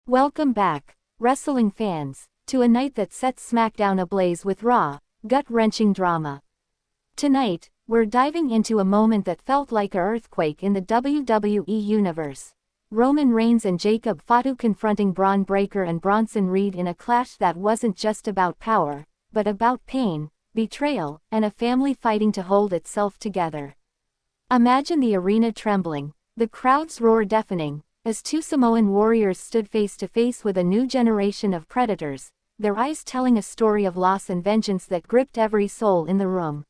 Welcome back, wrestling fans, to a night that sets SmackDown ablaze with raw, gut-wrenching drama. Tonight, we're diving into a moment that felt like an earthquake in the WWE universe. Roman Reigns and Jacob Fatu confronting Bron Breakker and Bronson Reed in a clash that wasn't just about power, but about pain, betrayal, and a family fighting to hold itself together. Imagine the arena trembling, the crowd's roar deafening, as two Samoan warriors stood face to face with a new generation of predators, their eyes telling a story of loss and vengeance that gripped every soul in the room.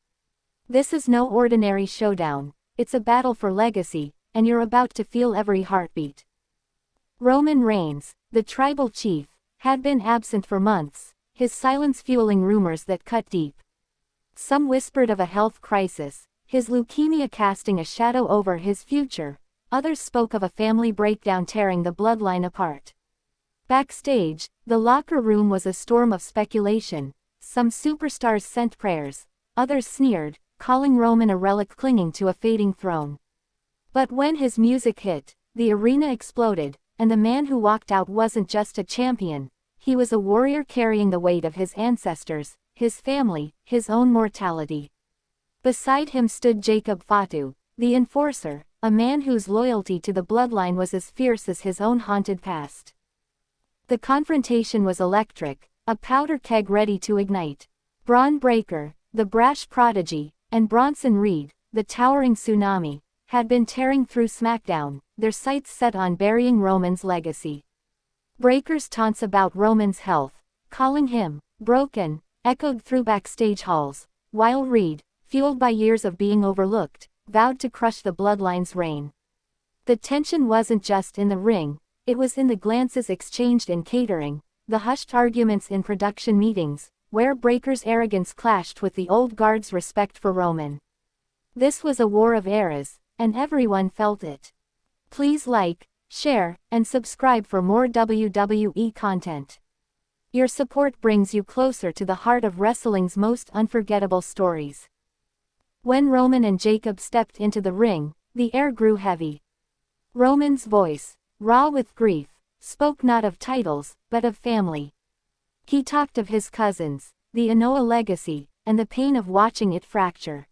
This is no ordinary showdown, it's a battle for legacy, and you're about to feel every heartbeat. Roman Reigns, the tribal chief, had been absent for months, his silence fueling rumors that cut deep. Some whispered of a health crisis, his leukemia casting a shadow over his future. Others spoke of a family breakdown tearing the bloodline apart. Backstage, the locker room was a storm of speculation. Some superstars sent prayers, others sneered, calling Roman a relic clinging to a fading throne. But when his music hit, the arena exploded, and the man who walked out wasn't just a champion, he was a warrior carrying the weight of his ancestors, his family, his own mortality. Beside him stood Jacob Fatu, the enforcer, a man whose loyalty to the bloodline was as fierce as his own haunted past. The confrontation was electric, a powder keg ready to ignite. Bron Breakker, the brash prodigy, and Bronson Reed, the towering tsunami, had been tearing through SmackDown, their sights set on burying Roman's legacy. Breakker's taunts about Roman's health, calling him broken, echoed through backstage halls, while Reed, fueled by years of being overlooked, vowed to crush the bloodline's reign. The tension wasn't just in the ring, it was in the glances exchanged in catering, the hushed arguments in production meetings, where Breakker's arrogance clashed with the old guard's respect for Roman. This was a war of eras, and everyone felt it. Please like, share, and subscribe for more WWE content. Your support brings you closer to the heart of wrestling's most unforgettable stories. When Roman and Jacob stepped into the ring, the air grew heavy. Roman's voice, raw with grief, spoke not of titles, but of family. He talked of his cousins, the Anoa legacy, and the pain of watching it fracture.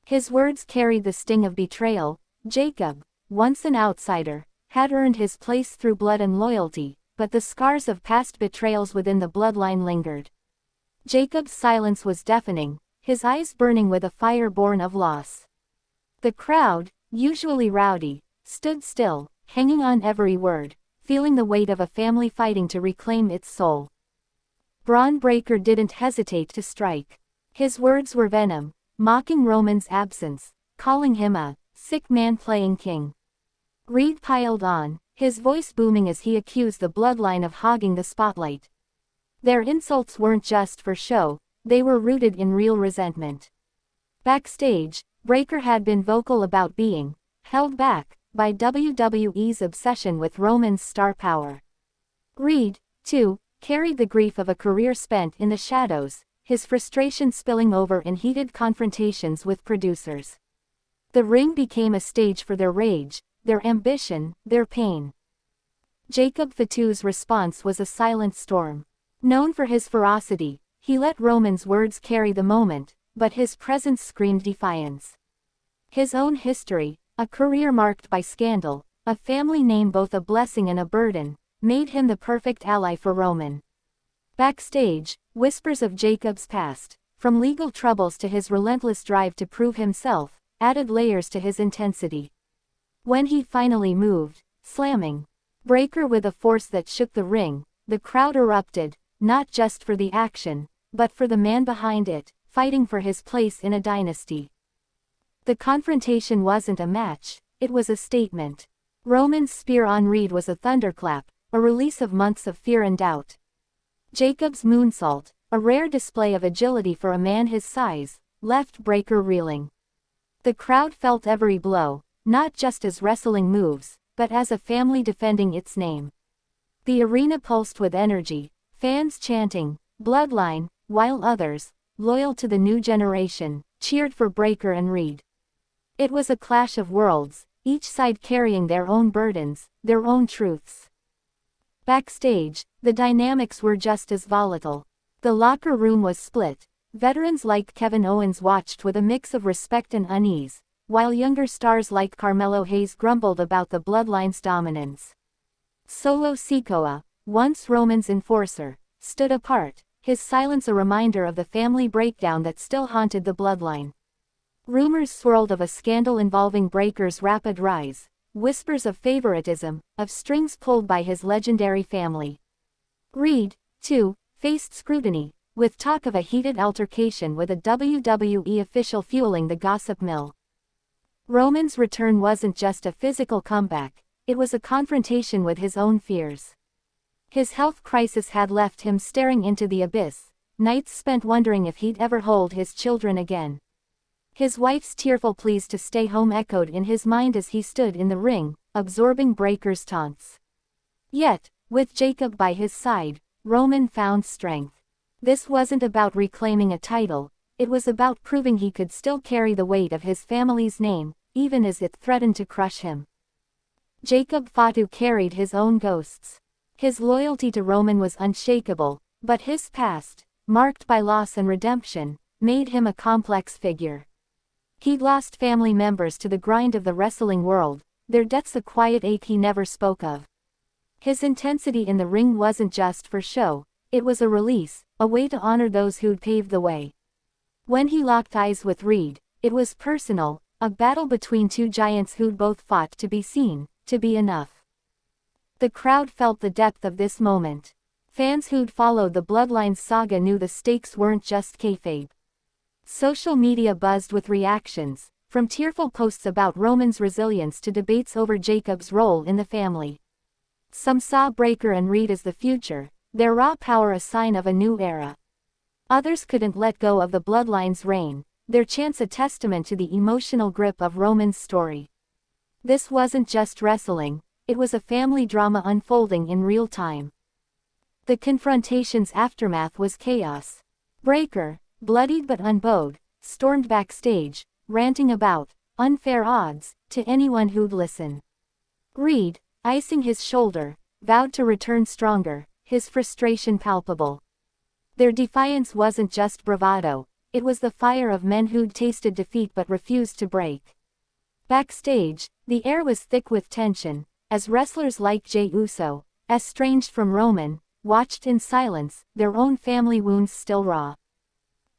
His words carried the sting of betrayal. Jacob, once an outsider, had earned his place through blood and loyalty, but the scars of past betrayals within the bloodline lingered. Jacob's silence was deafening, his eyes burning with a fire born of loss. The crowd, usually rowdy, stood still, hanging on every word, feeling the weight of a family fighting to reclaim its soul. Bron Breakker didn't hesitate to strike. His words were venom, mocking Roman's absence, calling him a sick man playing king. Reed piled on, his voice booming as he accused the bloodline of hogging the spotlight. Their insults weren't just for show, they were rooted in real resentment. Backstage, Breakker had been vocal about being held back by WWE's obsession with Roman's star power. Reed, too, carried the grief of a career spent in the shadows, his frustration spilling over in heated confrontations with producers. The ring became a stage for their rage, their ambition, their pain. Jacob Fatu's response was a silent storm. Known for his ferocity, he let Roman's words carry the moment, but his presence screamed defiance. His own history, a career marked by scandal, a family name both a blessing and a burden, made him the perfect ally for Roman. Backstage, whispers of Jacob's past, from legal troubles to his relentless drive to prove himself, added layers to his intensity. When he finally moved, slamming Breakker with a force that shook the ring, the crowd erupted, not just for the action, but for the man behind it, fighting for his place in a dynasty. The confrontation wasn't a match, it was a statement. Roman's spear on Reed was a thunderclap, a release of months of fear and doubt. Jacob's moonsault, a rare display of agility for a man his size, left Breakker reeling. The crowd felt every blow, not just as wrestling moves, but as a family defending its name. The arena pulsed with energy, fans chanting, "Bloodline," while others, loyal to the new generation, cheered for Breakker and Reed. It was a clash of worlds, each side carrying their own burdens, their own truths. Backstage, the dynamics were just as volatile. The locker room was split. Veterans like Kevin Owens watched with a mix of respect and unease, while younger stars like Carmelo Hayes grumbled about the Bloodline's dominance. Solo Sikoa, once Roman's enforcer, stood apart, his silence a reminder of the family breakdown that still haunted the Bloodline. Rumors swirled of a scandal involving Breaker's rapid rise, whispers of favoritism, of strings pulled by his legendary family. Reed, too, faced scrutiny, with talk of a heated altercation with a WWE official fueling the gossip mill. Roman's return wasn't just a physical comeback, it was a confrontation with his own fears. His health crisis had left him staring into the abyss, nights spent wondering if he'd ever hold his children again. His wife's tearful pleas to stay home echoed in his mind as he stood in the ring, absorbing Breaker's taunts. Yet, with Jacob by his side, Roman found strength. This wasn't about reclaiming a title, it was about proving he could still carry the weight of his family's name, even as it threatened to crush him. Jacob Fatu carried his own ghosts. His loyalty to Roman was unshakable, but his past, marked by loss and redemption, made him a complex figure. He'd lost family members to the grind of the wrestling world, their deaths a quiet ache he never spoke of. His intensity in the ring wasn't just for show, it was a release, a way to honor those who'd paved the way. When he locked eyes with Reed, it was personal, a battle between two giants who'd both fought to be seen, to be enough. The crowd felt the depth of this moment. Fans who'd followed the Bloodline's saga knew the stakes weren't just kayfabe. Social media buzzed with reactions, from tearful posts about Roman's resilience to debates over Jacob's role in the family. Some saw Breaker and Reed as the future, their raw power a sign of a new era. Others couldn't let go of the Bloodline's reign, their chants a testament to the emotional grip of Roman's story. This wasn't just wrestling, it was a family drama unfolding in real time. The confrontation's aftermath was chaos. Breaker, bloodied but unbowed, stormed backstage, ranting about unfair odds to anyone who'd listen. Reed, icing his shoulder, vowed to return stronger, his frustration palpable. Their defiance wasn't just bravado, it was the fire of men who'd tasted defeat but refused to break. Backstage, the air was thick with tension, as wrestlers like Jey Uso, estranged from Roman, watched in silence, their own family wounds still raw.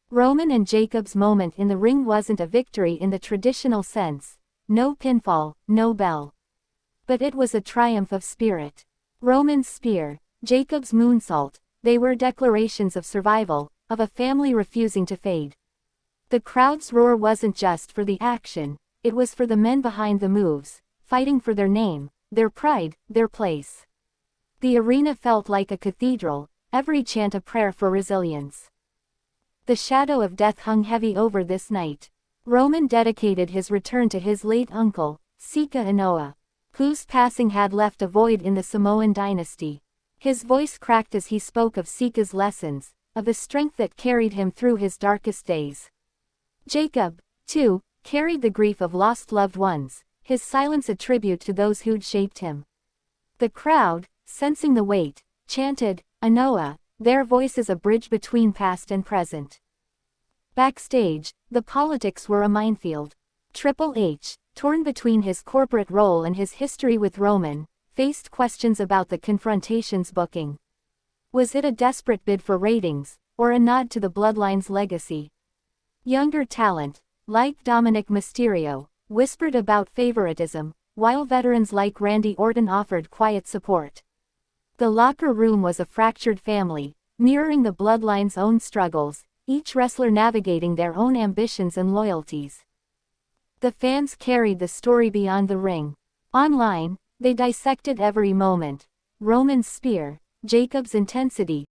Roman and Jacob's moment in the ring wasn't a victory in the traditional sense, no pinfall, no bell. But it was a triumph of spirit. Roman's spear, Jacob's moonsault, they were declarations of survival, of a family refusing to fade. The crowd's roar wasn't just for the action, it was for the men behind the moves, fighting for their name, their pride, their place. The arena felt like a cathedral, every chant a prayer for resilience. The shadow of death hung heavy over this night. Roman dedicated his return to his late uncle, Sika Inoue, whose passing had left a void in the Samoan dynasty. His voice cracked as he spoke of Sika's lessons, of the strength that carried him through his darkest days. Jacob, too, carried the grief of lost loved ones, his silence a tribute to those who'd shaped him. The crowd, sensing the weight, chanted, Inoue, their voices a bridge between past and present. Backstage, the politics were a minefield. Triple H, torn between his corporate role and his history with Roman, faced questions about the confrontation's booking. Was it a desperate bid for ratings, or a nod to the Bloodline's legacy? Younger talent, like Dominic Mysterio, whispered about favoritism, while veterans like Randy Orton offered quiet support. The locker room was a fractured family, mirroring the Bloodline's own struggles, each wrestler navigating their own ambitions and loyalties. The fans carried the story beyond the ring. Online, they dissected every moment. Roman's spear, Jacob's intensity,